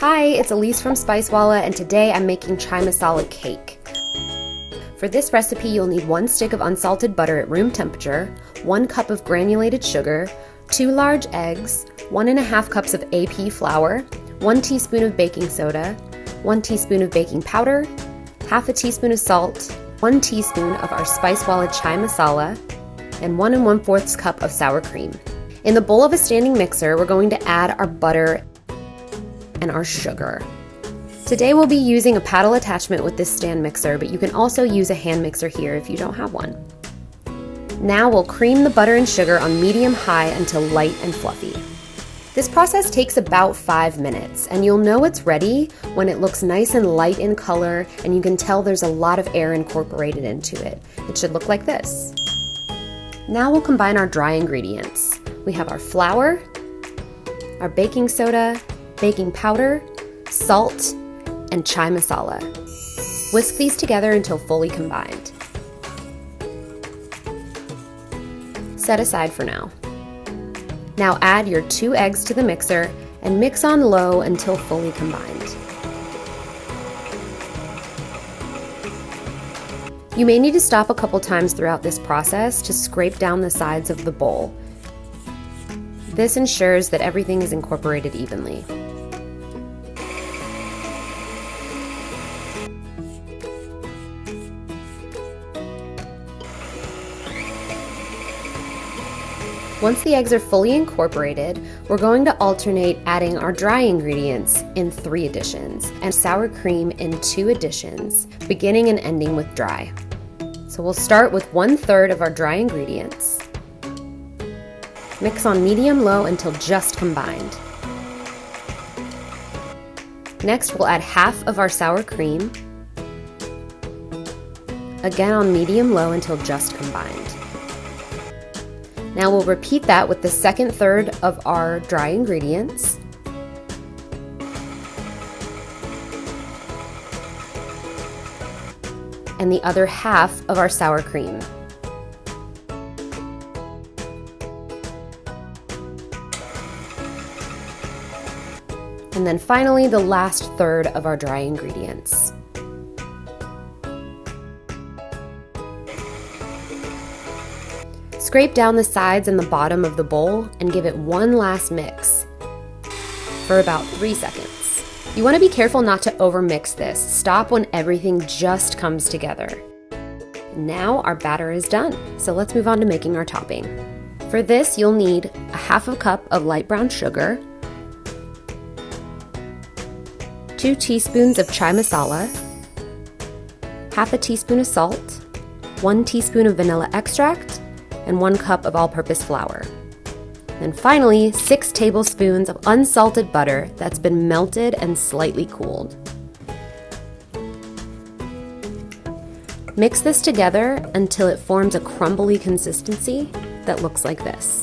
Hi, it's Elise from Spicewalla, and today I'm making Chai Masala cake. For this recipe, you'll need 1 stick of unsalted butter at room temperature, 1 cup of granulated sugar, 2 large eggs, 1½ cups of AP flour, 1 teaspoon of baking soda, 1 teaspoon of baking powder, ½ a teaspoon of salt, 1 teaspoon of our Spicewalla Chai Masala, and 1 1/4 cup of sour cream. In the bowl of a standing mixer, we're going to add our butter and our sugar. Today we'll be using a paddle attachment with this stand mixer, but you can also use a hand mixer here if you don't have one. Now we'll cream the butter and sugar on medium-high until light and fluffy. This process takes about 5 minutes, and you'll know it's ready when it looks nice and light in color and you can tell there's a lot of air incorporated into it. It should look like this. Now we'll combine our dry ingredients. We have our flour, our baking soda, baking powder, salt, and chai masala. Whisk these together until fully combined. Set aside for now. Now add your 2 eggs to the mixer and mix on low until fully combined. You may need to stop a couple times throughout this process to scrape down the sides of the bowl. This ensures that everything is incorporated evenly. Once the eggs are fully incorporated, we're going to alternate adding our dry ingredients in 3 additions and sour cream in 2 additions, beginning and ending with dry. So we'll start with 1/3 of our dry ingredients. Mix on medium-low until just combined. Next, we'll add half of our sour cream, again on medium-low until just combined. Now we'll repeat that with the second third of our dry ingredients. And the other half of our sour cream. And then finally, the last third of our dry ingredients. Scrape down the sides and the bottom of the bowl and give it one last mix for about 3 seconds. You want to be careful not to overmix this. Stop when everything just comes together. Now our batter is done, so let's move on to making our topping. For this, you'll need ½ cup of light brown sugar, 2 teaspoons of chai masala, ½ a teaspoon of salt, 1 teaspoon of vanilla extract, and 1 cup of all-purpose flour. And finally, 6 tablespoons of unsalted butter that's been melted and slightly cooled. Mix this together until it forms a crumbly consistency that looks like this.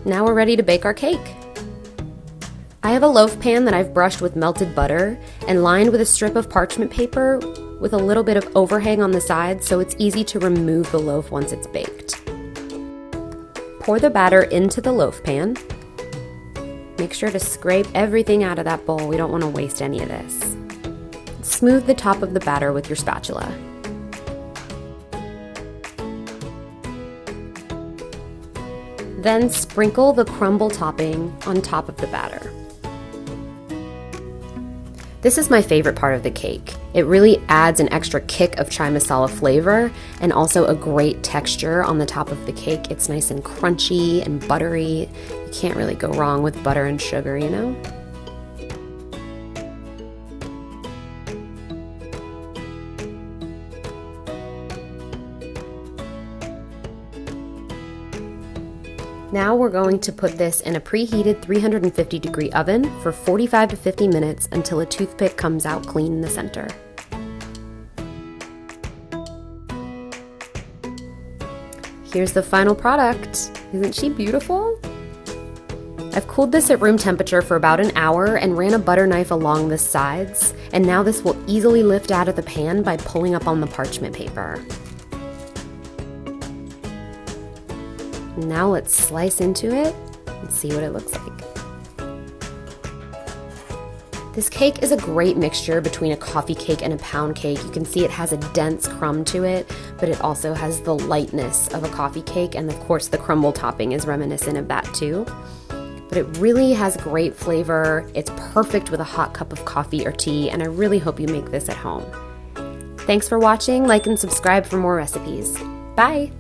Now we're ready to bake our cake. I have a loaf pan that I've brushed with melted butter and lined with a strip of parchment paper with a little bit of overhang on the side so it's easy to remove the loaf once it's baked. Pour the batter into the loaf pan. Make sure to scrape everything out of that bowl. We don't want to waste any of this. Smooth the top of the batter with your spatula. Then sprinkle the crumble topping on top of the batter. This is my favorite part of the cake. It really adds an extra kick of chai masala flavor and also a great texture on the top of the cake. It's nice and crunchy and buttery. You can't really go wrong with butter and sugar, you know? Now we're going to put this in a preheated 350-degree oven for 45 to 50 minutes until a toothpick comes out clean in the center. Here's the final product. Isn't she beautiful? I've cooled this at room temperature for about an hour and ran a butter knife along the sides, and now this will easily lift out of the pan by pulling up on the parchment paper. Now let's slice into it and see what it looks like. This cake is a great mixture between a coffee cake and a pound cake. You can see it has a dense crumb to it, but it also has the lightness of a coffee cake, and of course the crumble topping is reminiscent of that too. But it really has great flavor. It's perfect with a hot cup of coffee or tea, and I really hope you make this at home. Thanks for watching. Like and subscribe for more recipes. Bye!